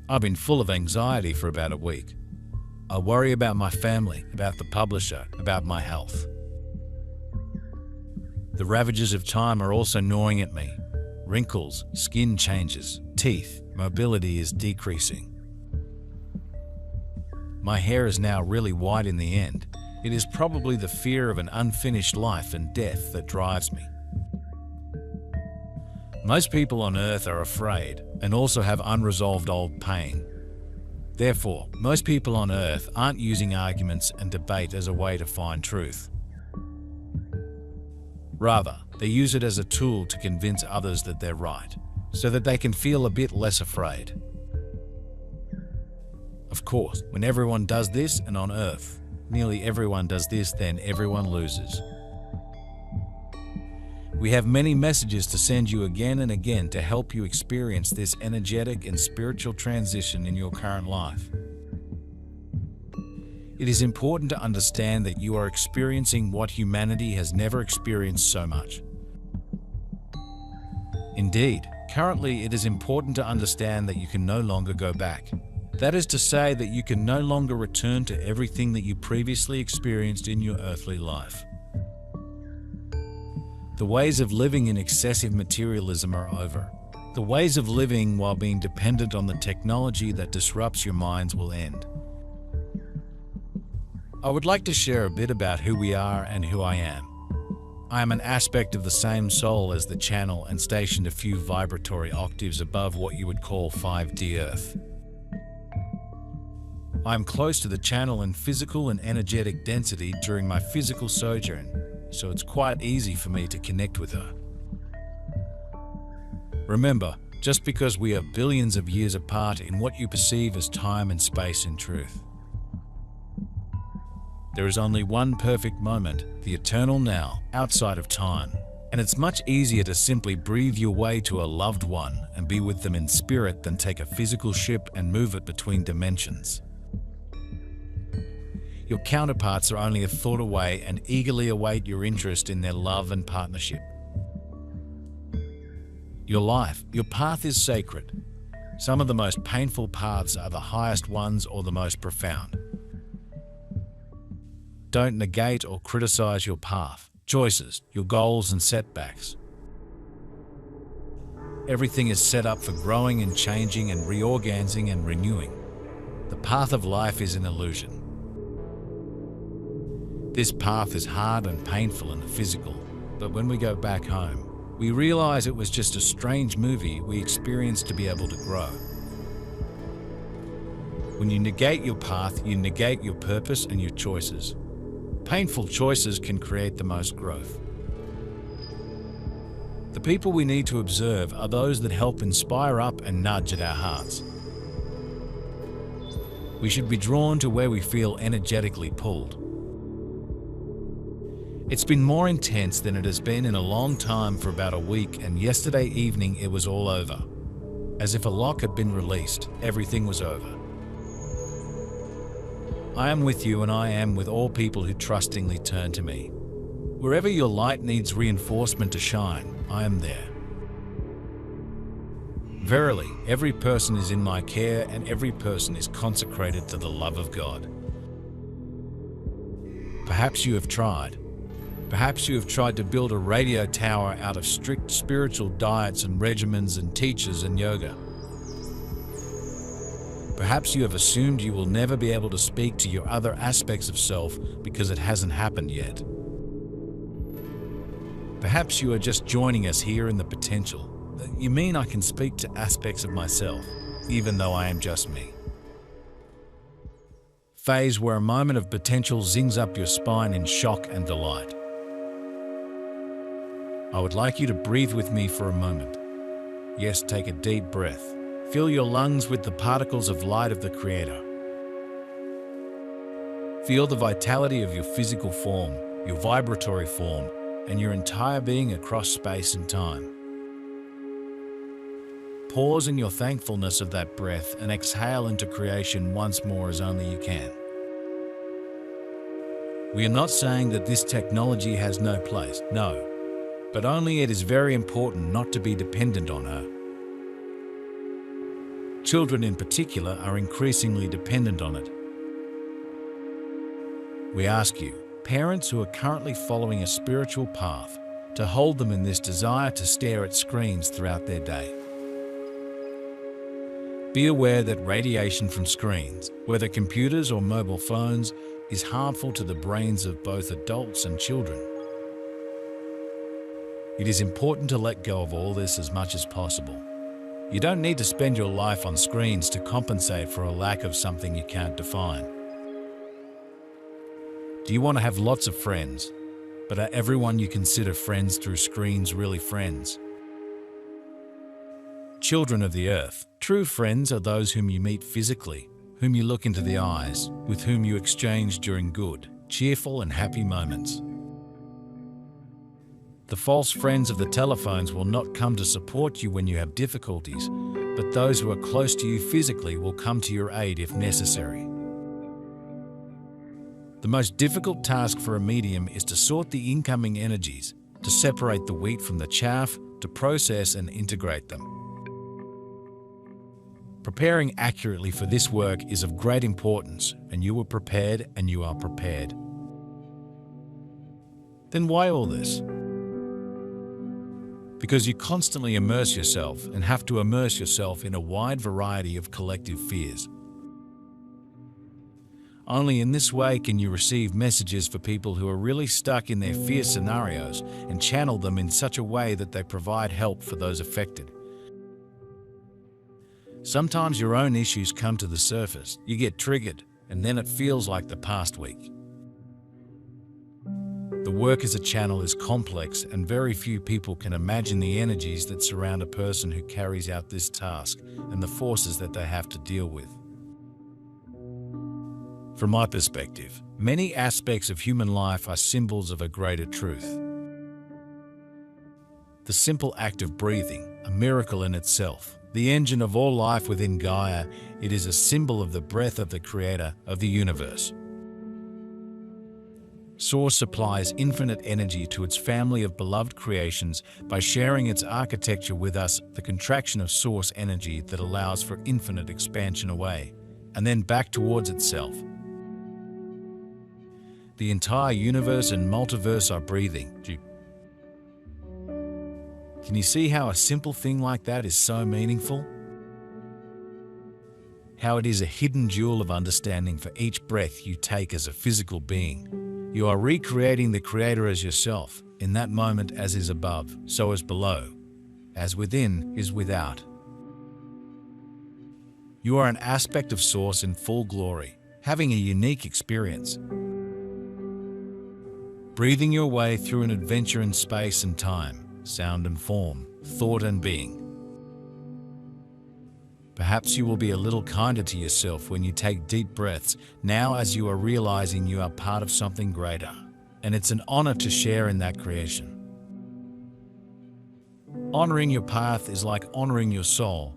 I've been full of anxiety for about a week. I worry about my family, about the publisher, about my health. The ravages of time are also gnawing at me. Wrinkles, skin changes, teeth, mobility is decreasing. My hair is now really white in the end. It is probably the fear of an unfinished life and death that drives me. Most people on Earth are afraid and also have unresolved old pain. Therefore, most people on Earth aren't using arguments and debate as a way to find truth. Rather, they use it as a tool to convince others that they're right, so that they can feel a bit less afraid. Of course, when everyone does this, and on Earth, nearly everyone does this, then everyone loses. We have many messages to send you again and again to help you experience this energetic and spiritual transition in your current life. It is important to understand that you are experiencing what humanity has never experienced so much. Indeed, currently it is important to understand that you can no longer go back. That is to say that you can no longer return to everything that you previously experienced in your earthly life. The ways of living in excessive materialism are over. The ways of living while being dependent on the technology that disrupts your minds will end. I would like to share a bit about who we are and who I am. I am an aspect of the same soul as the channel and stationed a few vibratory octaves above what you would call 5D Earth. I am close to the channel in physical and energetic density during my physical sojourn, so it's quite easy for me to connect with her. Remember, just because we are billions of years apart in what you perceive as time and space in truth, there is only one perfect moment, the eternal now, outside of time, and it's much easier to simply breathe your way to a loved one and be with them in spirit than take a physical ship and move it between dimensions. Your counterparts are only a thought away and eagerly await your interest in their love and partnership. Your life, your path is sacred. Some of the most painful paths are the highest ones or the most profound. Don't negate or criticize your path, choices, your goals and setbacks. Everything is set up for growing and changing and reorganizing and renewing. The path of life is an illusion. This path is hard and painful in the physical, but when we go back home, we realize it was just a strange movie we experienced to be able to grow. When you negate your path, you negate your purpose and your choices. Painful choices can create the most growth. The people we need to observe are those that help inspire up and nudge at our hearts. We should be drawn to where we feel energetically pulled. It's been more intense than it has been in a long time for about a week, and yesterday evening it was all over. As if a lock had been released, everything was over. I am with you and I am with all people who trustingly turn to me. Wherever your light needs reinforcement to shine, I am there. Verily, every person is in my care and every person is consecrated to the love of God. Perhaps you have tried. Perhaps you have tried to build a radio tower out of strict spiritual diets and regimens and teachers and yoga. Perhaps you have assumed you will never be able to speak to your other aspects of self because it hasn't happened yet. Perhaps you are just joining us here in the potential. You mean I can speak to aspects of myself, even though I am just me? Phase where a moment of potential zings up your spine in shock and delight. I would like you to breathe with me for a moment. Yes, take a deep breath. Fill your lungs with the particles of light of the Creator. Feel the vitality of your physical form, your vibratory form, and your entire being across space and time. Pause in your thankfulness of that breath and exhale into creation once more as only you can. We are not saying that this technology has no place, no, but only it is very important not to be dependent on her. Children in particular are increasingly dependent on it. We ask you, parents who are currently following a spiritual path, to hold them in this desire to stare at screens throughout their day. Be aware that radiation from screens, whether computers or mobile phones, is harmful to the brains of both adults and children. It is important to let go of all this as much as possible. You don't need to spend your life on screens to compensate for a lack of something you can't define. Do you want to have lots of friends, but are everyone you consider friends through screens really friends? Children of the earth, true friends are those whom you meet physically, whom you look into the eyes, with whom you exchange during good, cheerful and happy moments. The false friends of the telephones will not come to support you when you have difficulties, but those who are close to you physically will come to your aid if necessary. The most difficult task for a medium is to sort the incoming energies, to separate the wheat from the chaff, to process and integrate them. Preparing accurately for this work is of great importance, and you were prepared and you are prepared. Then why all this? Because you constantly immerse yourself and have to immerse yourself in a wide variety of collective fears. Only in this way can you receive messages for people who are really stuck in their fear scenarios and channel them in such a way that they provide help for those affected. Sometimes your own issues come to the surface, you get triggered, and then it feels like the past week. The work as a channel is complex, and very few people can imagine the energies that surround a person who carries out this task and the forces that they have to deal with. From my perspective, many aspects of human life are symbols of a greater truth. The simple act of breathing, a miracle in itself, the engine of all life within Gaia, it is a symbol of the breath of the Creator of the universe. Source supplies infinite energy to its family of beloved creations by sharing its architecture with us, the contraction of source energy that allows for infinite expansion away, and then back towards itself. The entire universe and multiverse are breathing. Can you see how a simple thing like that is so meaningful? How it is a hidden jewel of understanding for each breath you take as a physical being. You are recreating the Creator as yourself, in that moment as is above, so is below, as within is without. You are an aspect of Source in full glory, having a unique experience. Breathing your way through an adventure in space and time, sound and form, thought and being. Perhaps you will be a little kinder to yourself when you take deep breaths now, as you are realizing you are part of something greater, and it's an honor to share in that creation. Honoring your path is like honoring your soul.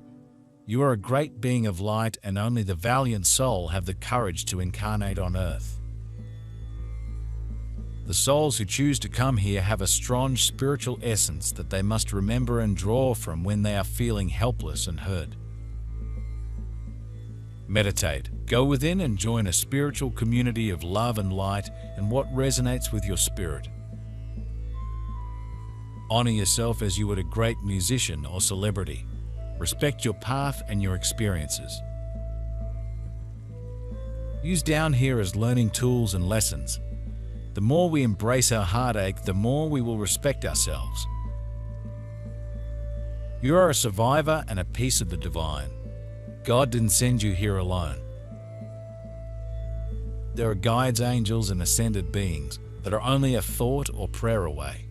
You are a great being of light, and only the valiant soul have the courage to incarnate on earth. The souls who choose to come here have a strong spiritual essence that they must remember and draw from when they are feeling helpless and hurt. Meditate, go within and join a spiritual community of love and light and what resonates with your spirit. Honor yourself as you would a great musician or celebrity. Respect your path and your experiences. Use down here as learning tools and lessons. The more we embrace our heartache, the more we will respect ourselves. You are a survivor and a piece of the divine. God didn't send you here alone. There are guides, angels, and ascended beings that are only a thought or prayer away.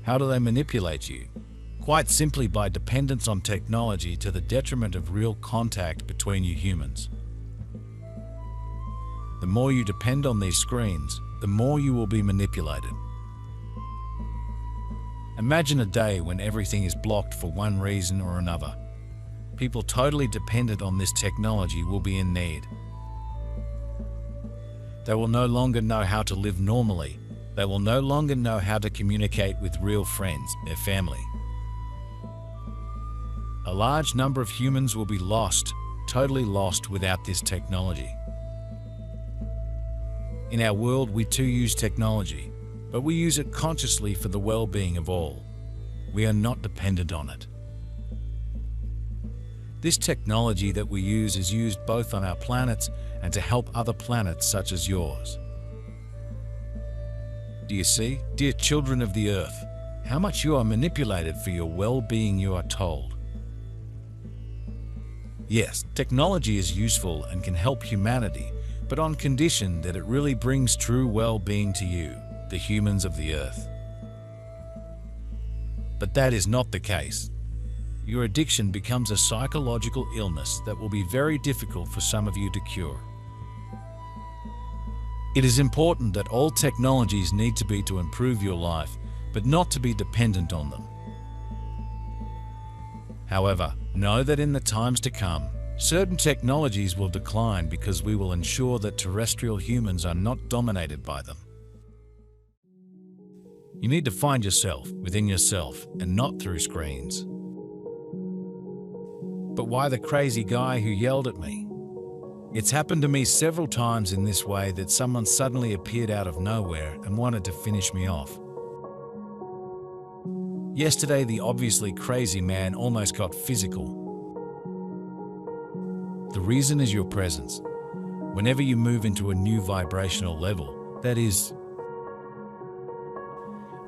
How do they manipulate you? Quite simply by dependence on technology to the detriment of real contact between you humans. The more you depend on these screens, the more you will be manipulated. Imagine a day when everything is blocked for one reason or another. People totally dependent on this technology will be in need. They will no longer know how to live normally. They will no longer know how to communicate with real friends, their family. A large number of humans will be lost, totally lost without this technology. In our world, we too use technology, but we use it consciously for the well-being of all. We are not dependent on it. This technology that we use is used both on our planets and to help other planets such as yours. Do you see, dear children of the earth, how much you are manipulated for your well-being, you are told? Yes, technology is useful and can help humanity, but on condition that it really brings true well-being to you, the humans of the earth. But that is not the case. Your addiction becomes a psychological illness that will be very difficult for some of you to cure. It is important that all technologies need to be to improve your life, but not to be dependent on them. However, know that in the times to come, certain technologies will decline because we will ensure that terrestrial humans are not dominated by them. You need to find yourself within yourself and not through screens. But why the crazy guy who yelled at me? It's happened to me several times in this way that someone suddenly appeared out of nowhere and wanted to finish me off. Yesterday, the obviously crazy man almost got physical. The reason is your presence. Whenever you move into a new vibrational level, that is,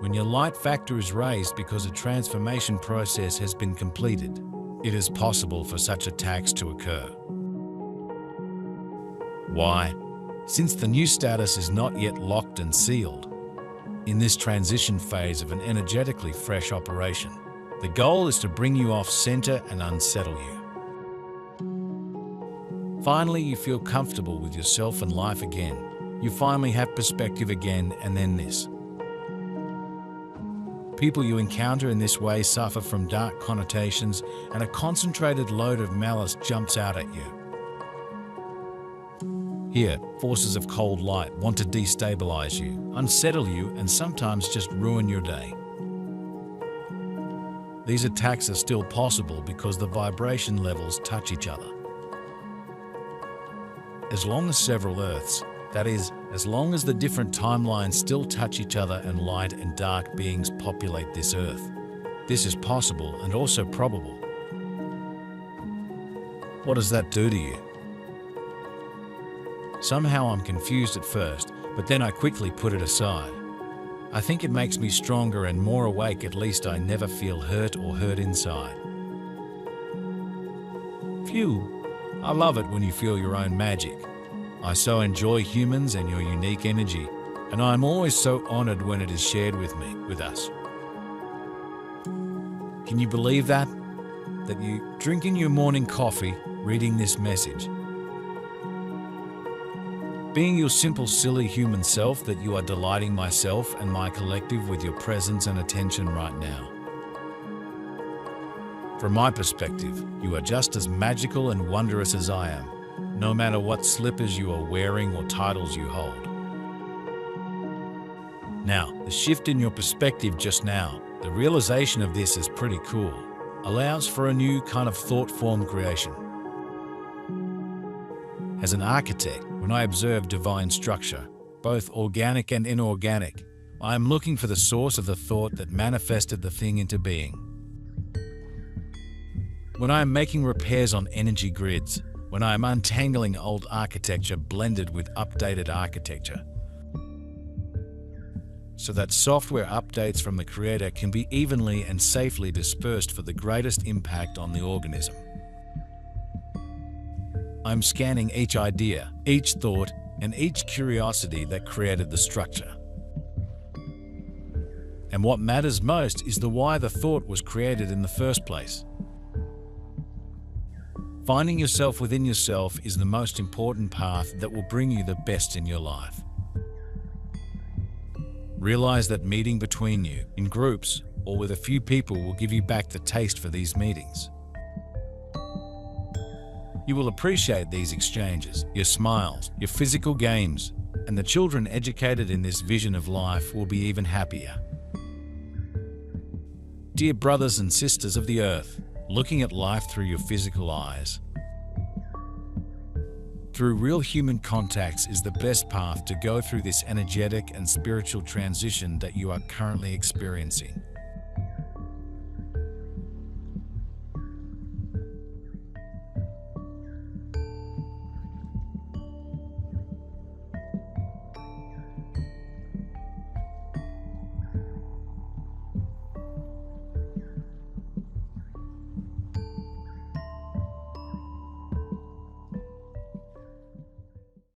when your light factor is raised because a transformation process has been completed, it is possible for such attacks to occur. Why? Since the new status is not yet locked and sealed, in this transition phase of an energetically fresh operation, the goal is to bring you off center and unsettle you. Finally, you feel comfortable with yourself and life again. You finally have perspective again, and then this. People you encounter in this way suffer from dark connotations, and a concentrated load of malice jumps out at you. Here, forces of cold light want to destabilize you, unsettle you, and sometimes just ruin your day. These attacks are still possible because the vibration levels touch each other. As long as several Earths, that is, as long as the different timelines still touch each other and light and dark beings populate this Earth, this is possible and also probable. What does that do to you? Somehow I'm confused at first, but then I quickly put it aside. I think it makes me stronger and more awake. At least I never feel hurt or hurt inside. Phew, I love it when you feel your own magic. I so enjoy humans and your unique energy, and I am always so honored when it is shared with me, with us. Can you believe that? That you drinking your morning coffee, reading this message, being your simple, silly human self, that you are delighting myself and my collective with your presence and attention right now. From my perspective, you are just as magical and wondrous as I am, no matter what slippers you are wearing or titles you hold. Now, the shift in your perspective just now, the realization of this is pretty cool, allows for a new kind of thought form creation. As an architect, when I observe divine structure, both organic and inorganic, I am looking for the source of the thought that manifested the thing into being. When I am making repairs on energy grids, when I am untangling old architecture blended with updated architecture, so that software updates from the creator can be evenly and safely dispersed for the greatest impact on the organism. I'm scanning each idea, each thought, and each curiosity that created the structure. And what matters most is the why the thought was created in the first place. Finding yourself within yourself is the most important path that will bring you the best in your life. Realize that meeting between you, in groups, or with a few people will give you back the taste for these meetings. You will appreciate these exchanges, your smiles, your physical games, and the children educated in this vision of life will be even happier. Dear brothers and sisters of the earth, looking at life through your physical eyes. Through real human contacts is the best path to go through this energetic and spiritual transition that you are currently experiencing.